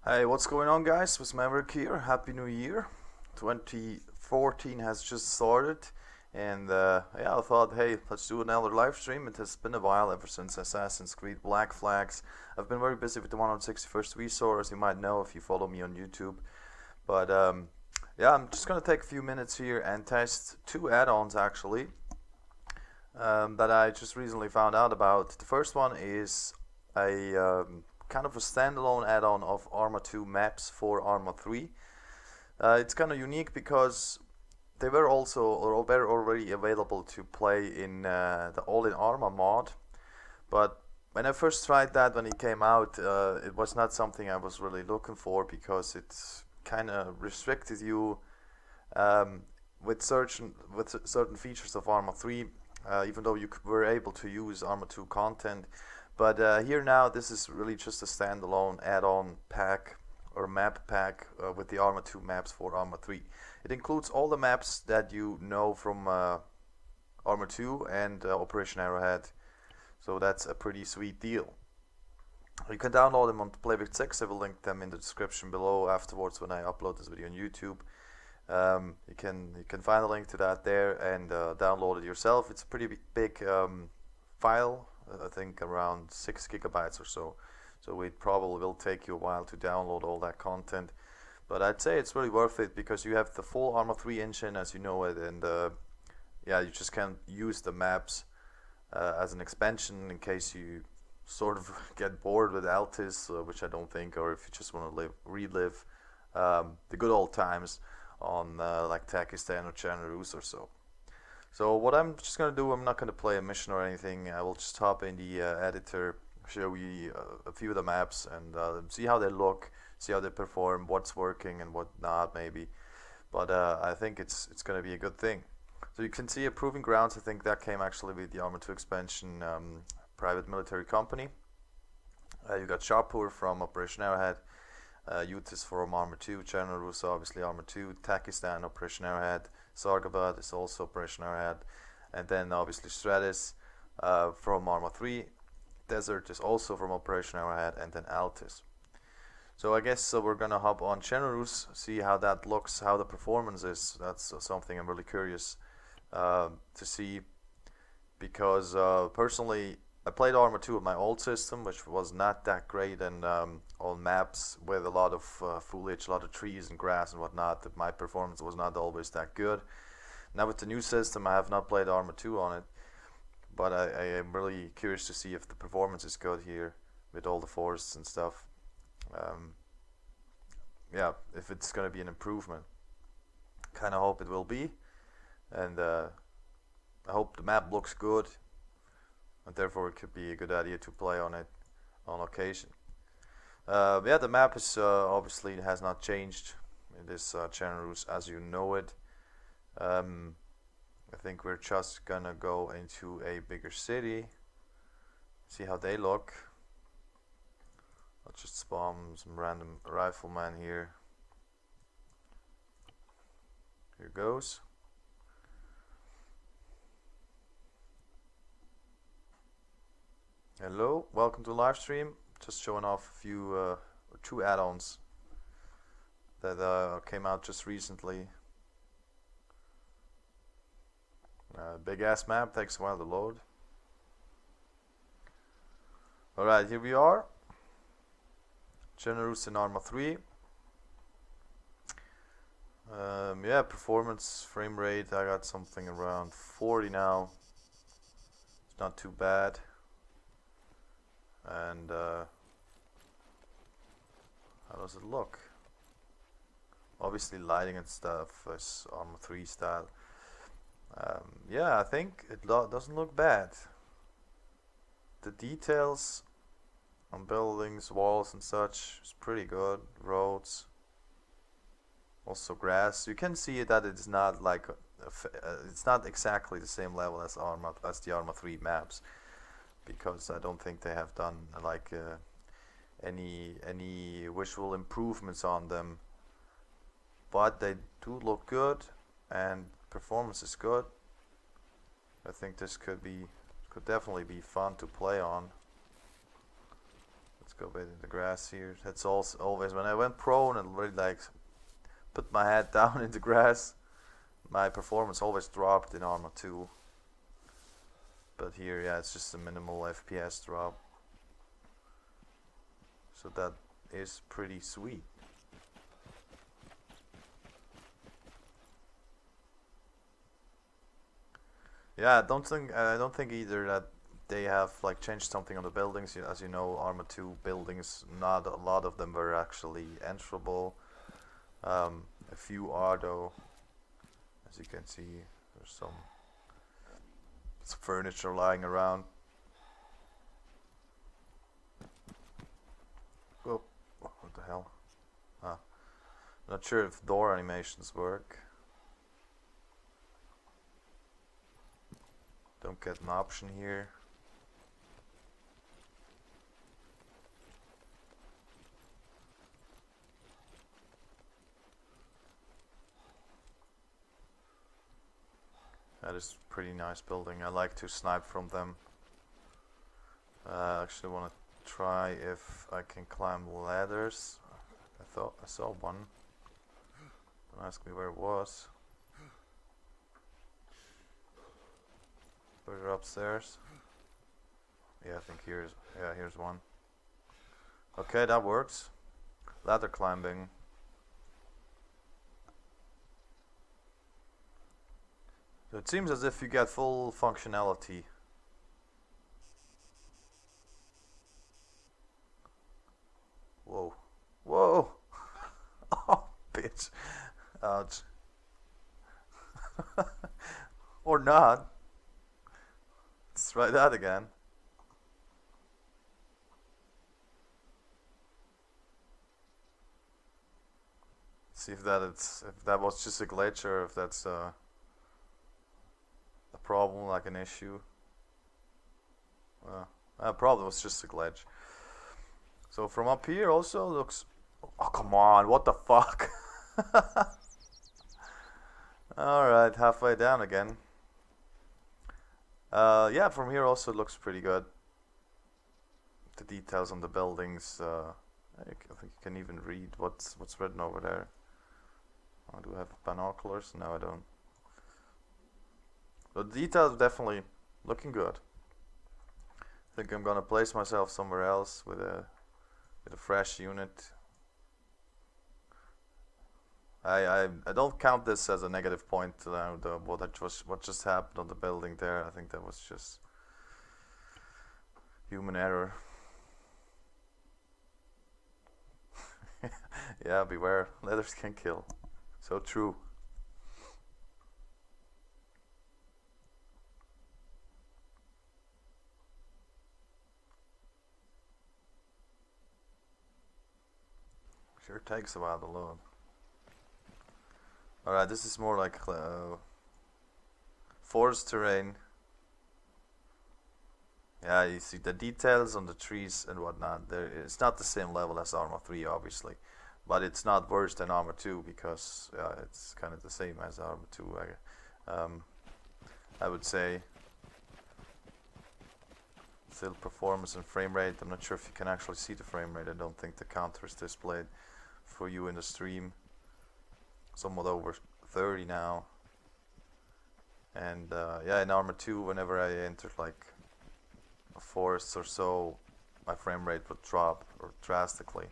Hey, what's going on, guys? With Maverick here. Happy New Year. 2014 has just started, and yeah, I thought, hey, let's do another live stream. It has been a while ever since Assassin's Creed Black Flags. I've been very busy with the 161st Resort, as you might know if you follow me on YouTube. But yeah, I'm just gonna take a few minutes here and test two add-ons actually that I just recently found out about. The first one is a kind of a standalone add-on of ARMA 2 maps for ARMA 3. It's kind of unique because they were also or were already available to play in the All in ARMA mod, but when I first tried that when it came out, it was not something I was really looking for because it kind of restricted you with certain features of ARMA 3, even though you were able to use ARMA 2 content. But here now, this is really just a standalone add-on pack or map pack with the ARMA 2 maps for ARMA 3. It includes all the maps that you know from ARMA 2 and Operation Arrowhead. So that's a pretty sweet deal. You can download them on withSix. I will link them in the description below afterwards when I upload this video on YouTube. You can find a link to that there and download it yourself. It's a pretty big file. I think around 6 gigabytes or so. So it probably will take you a while to download all that content. But I'd say it's really worth it because you have the full ARMA 3 engine as you know it, and yeah, you just can use the maps as an expansion in case you sort of get bored with Altis, which I don't think, or if you just want to relive the good old times on like Takistan or Chanarus or so. So what I'm just going to do, I'm not going to play a mission or anything. I will just hop in the editor, show you a few of the maps and see how they look, see how they perform, what's working and what not maybe. But I think it's going to be a good thing. So you can see a Proving Grounds. I think that came actually with the ARMA 2 expansion, private military company. You got Shapur from Operation Arrowhead, Utis from ARMA 2, Chanarus obviously ARMA 2, Takistan Operation Arrowhead, Sargabad is also Operation Arrowhead, and then obviously Stratus from ARMA 3, Desert is also from Operation Arrowhead, and then Altis. So I guess we're gonna hop on Chanarus, see how that looks, how the performance is. That's something I'm really curious to see, because personally I played ARMA 2 with my old system, which was not that great, and on maps with a lot of foliage, a lot of trees and grass and whatnot, my performance was not always that good. Now with the new system, I have not played ARMA 2 on it, but I am really curious to see if the performance is good here with all the forests and stuff. Yeah, if it's going to be an improvement. Kind of hope it will be, and I hope the map looks good, and therefore it could be a good idea to play on it on occasion. Yeah, the map is obviously has not changed in this Chanarus as you know it. I think we're just gonna go into a bigger city, see how they look. I'll just spawn some random rifleman here. Here goes. Hello, welcome to LiveStream. Just showing off a few two add-ons that came out just recently. Big ass map, takes a while to load. Alright, here we are. Chanarus in ARMA 3. Yeah, performance, frame rate, I got something around 40 now. It's not too bad. And how does it look? Obviously lighting and stuff is ARMA 3 style. Yeah, I think it doesn't look bad. The details on buildings, walls and such is pretty good. Roads, also grass. You can see that it's not like it's not exactly the same level as the ARMA 3 maps, because I don't think they have done like any visual improvements on them, but they do look good and performance is good. I think this could definitely be fun to play on. Let's go a bit in the grass here. That's also always when I went prone and really like put my head down in the grass, my performance always dropped in ARMA 2. But here, yeah, it's just a minimal FPS drop. So that is pretty sweet. Yeah, I don't think either that they have like changed something on the buildings. As you know, ARMA 2 buildings, not a lot of them were actually enterable. A few are though. As you can see, there's some furniture lying around. Oh, what the hell? Not sure if door animations work. Don't get an option here. That is a pretty nice building. I like to snipe from them. I actually want to try if I can climb ladders. I thought I saw one. Don't ask me where it was. Further upstairs. Yeah, I think here's one. Okay, that works. Ladder climbing. So it seems as if you get full functionality. Whoa. Whoa! Oh, bitch. Ouch. Or not. Let's try that again. See if that was just a glitch or if that's a problem, like an issue. Probably was just a glitch. So from up here also looks. Oh come on! What the fuck? All right, halfway down again. Yeah, from here also looks pretty good. The details on the buildings. I think you can even read what's written over there. Oh, do I have binoculars? No, I don't. The details definitely looking good. I think I'm gonna place myself somewhere else with a fresh unit. I don't count this as a negative point. What just happened on the building there. I think that was just human error. Yeah, beware. Leathers can kill. So true. Sure takes a while to load. Alright, this is more like forest terrain. Yeah, you see the details on the trees and whatnot. It's not the same level as ARMA 3, obviously, but it's not worse than ARMA 2 because it's kind of the same as ARMA 2. I would say. Still performance and frame rate. I'm not sure if you can actually see the frame rate. I don't think the counter is displayed for you in the stream. Somewhat over 30 now. And yeah, in ARMA 2, whenever I entered like a forest or so, my frame rate would drop or drastically.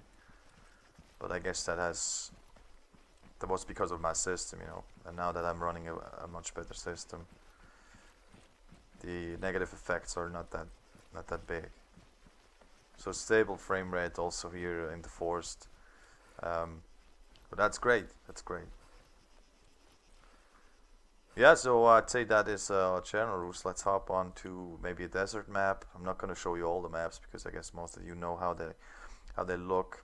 But I guess that was because of my system, you know. And now that I'm running a much better system, the negative effects are not that big. So stable frame rate also here in the forest. But that's great. That's great. Yeah, so I'd say that is channel routes. Let's hop on to maybe a desert map. I'm not going to show you all the maps because I guess most of you know how they look.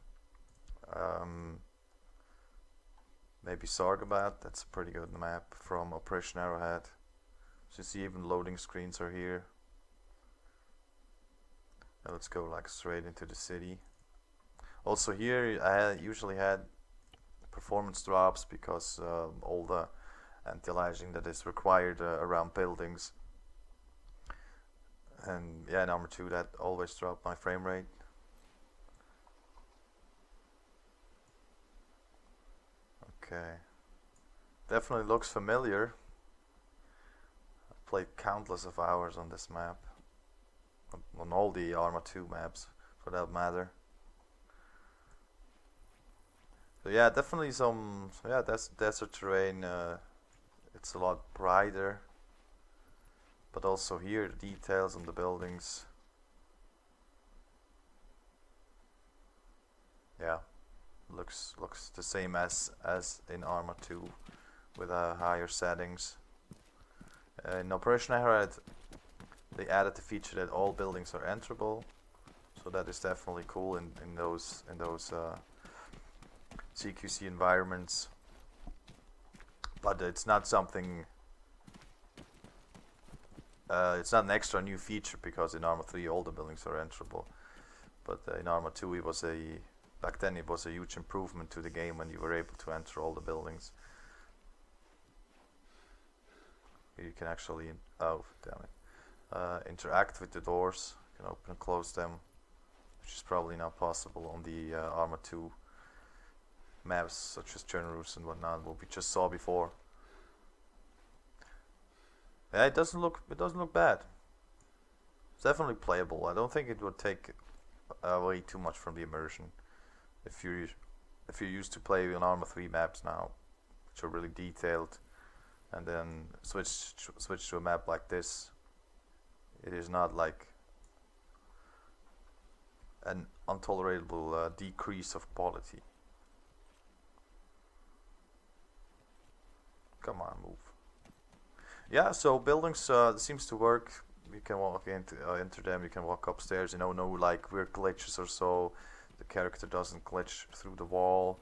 Maybe Sargabat. That's a pretty good map from Operation Arrowhead. So you see even loading screens are here. Now let's go like straight into the city. Also here I usually had performance drops because all the anti-aliasing that is required around buildings. And yeah, in ARMA 2 that always dropped my frame rate. Okay. Definitely looks familiar. I've played countless of hours on this map. On all the ARMA 2 maps, for that matter. So yeah, definitely some, yeah, that's desert terrain. It's a lot brighter. But also here, the details on the buildings. Yeah, looks the same as in ARMA 2, with higher settings. In Operation Airhead, they added the feature that all buildings are enterable, so that is definitely cool in those CQC environments. But it's not something. It's not an extra new feature, because in ARMA 3 all the buildings are enterable. But in ARMA 2 it was back then it was a huge improvement to the game when you were able to enter all the buildings. Here you can actually, oh damn it, interact with the doors. You can open and close them, which is probably not possible on the ARMA 2 maps such as Generous and whatnot, what we just saw before. Yeah, it doesn't look bad. It's definitely playable. I don't think it would take away too much from the immersion. If you're used to play on ARMA 3 maps now, which are really detailed, and then switch to a map like this, it is not like an intolerable decrease of quality. Come on, move. Yeah, so buildings seems to work. You can walk into them. You can walk upstairs. You know, no like weird glitches or so. The character doesn't glitch through the wall.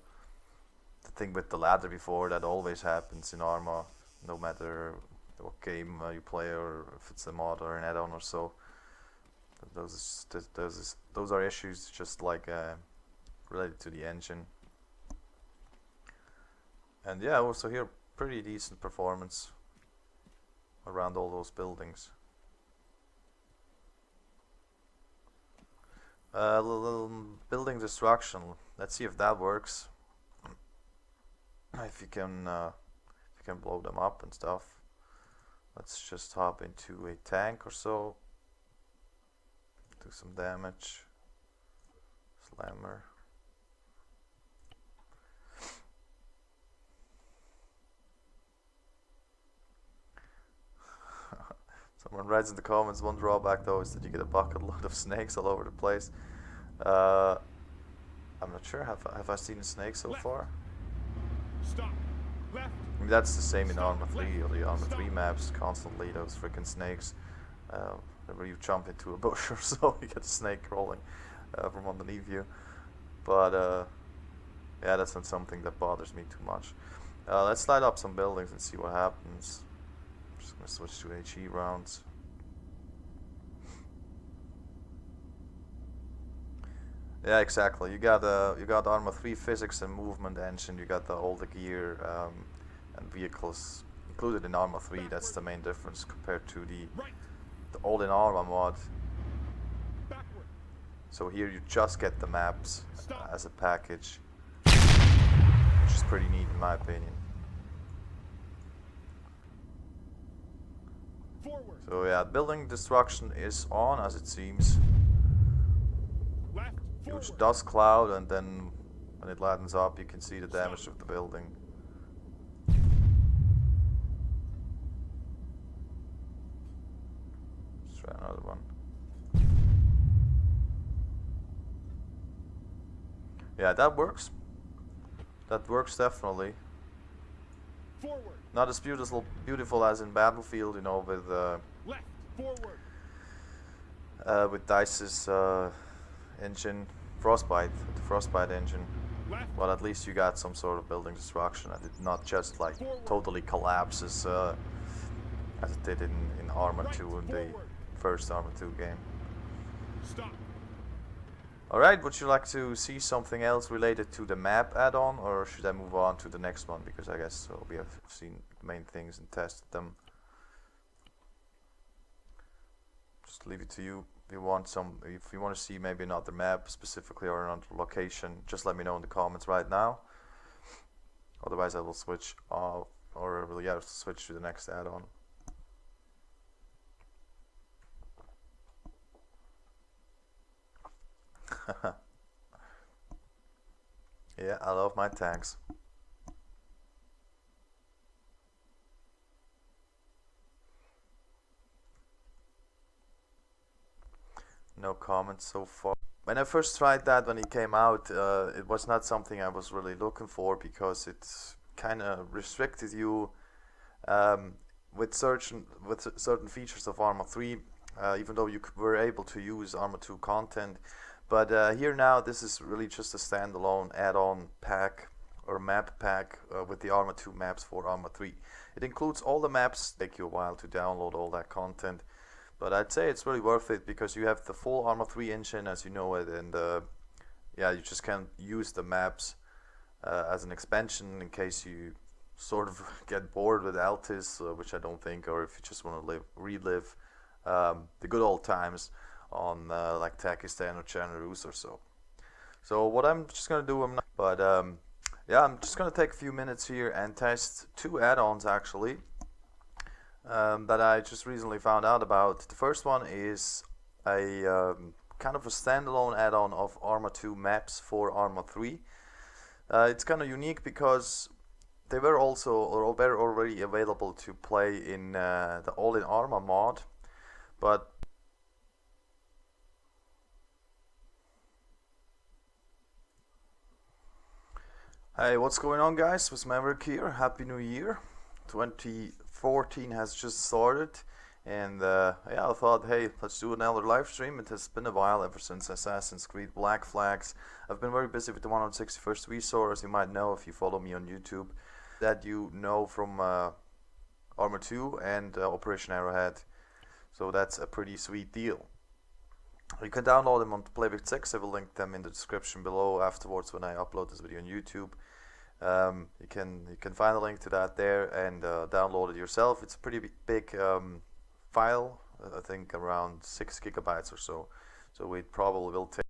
The thing with the ladder before, that always happens in ARMA, no matter what game you play, or if it's a mod or an add-on or so. Those are issues just like related to the engine. And yeah, also here pretty decent performance around all those buildings. Little building destruction. Let's see if that works. If you can blow them up and stuff. Let's just hop into a tank or so. Do some damage. Slammer. Someone writes in the comments, one drawback though is that you get a bucket load of snakes all over the place. I'm not sure, have I seen a snake so far? Stop. Left. I mean, that's the same in ARMA 3 or the ARMA 3 maps, constantly those freaking snakes. Whenever you jump into a bush or so, you get a snake crawling from underneath you. But yeah, that's not something that bothers me too much. Let's light up some buildings and see what happens. Just gonna switch to HE rounds. Yeah, exactly. You got ARMA 3 physics and movement engine. You got all the gear and vehicles included in ARMA 3. That's the main difference compared to the old in ARMA mod. So here you just get the maps as a package, which is pretty neat in my opinion. So yeah, building destruction is on, as it seems. Huge dust cloud, and then when it lightens up you can see the damage of the building. Let's try another one. Yeah, that works. That works definitely. Not as beautiful as in Battlefield, you know, with DICE's engine, the Frostbite engine. Well, at least you got some sort of building destruction, and it not just like totally collapses as it did in ARMA 2 in the first ARMA 2 game. Alright, would you like to see something else related to the map add-on, or should I move on to the next one? Because I guess we have seen the main things and tested them. Just leave it to you. If you want to see maybe another map specifically or another location, just let me know in the comments right now. Otherwise I will switch off, or yeah, switch to the next add-on. Yeah, I love my tanks. No comments so far. When I first tried that, when it came out, it was not something I was really looking for, because it kind of restricted you with certain features of ARMA 3, even though you were able to use ARMA 2 content. But here now, this is really just a standalone add-on pack or map pack with the ARMA 2 maps for ARMA 3. It includes all the maps. Take you a while to download all that content, but I'd say it's really worth it, because you have the full ARMA 3 engine as you know it, and yeah, you just can use the maps as an expansion in case you sort of get bored with Altis, which I don't think, or if you just want to relive the good old times on like Takistan or Chanarus or so. So what I'm just gonna do, yeah, I'm just gonna take a few minutes here and test two add-ons actually that I just recently found out about. The first one is a kind of a standalone add-on of ARMA 2 maps for ARMA 3. It's kind of unique because they were also, or were already available to play in the All-in ARMA mod, but hey, what's going on guys? With Maverick here. Happy New Year. 2014 has just started, and yeah, I thought, hey, let's do another live stream. It has been a while, ever since Assassin's Creed Black Flags. I've been very busy with the 161st Resource, as you might know if you follow me on YouTube, that you know from ARMA 2 and Operation Arrowhead. So that's a pretty sweet deal. You can download them on withSix. I will link them in the description below afterwards when I upload this video on YouTube. You can find a link to that there and download it yourself. It's a pretty big file, I think around 6 gigabytes or so. So it probably will take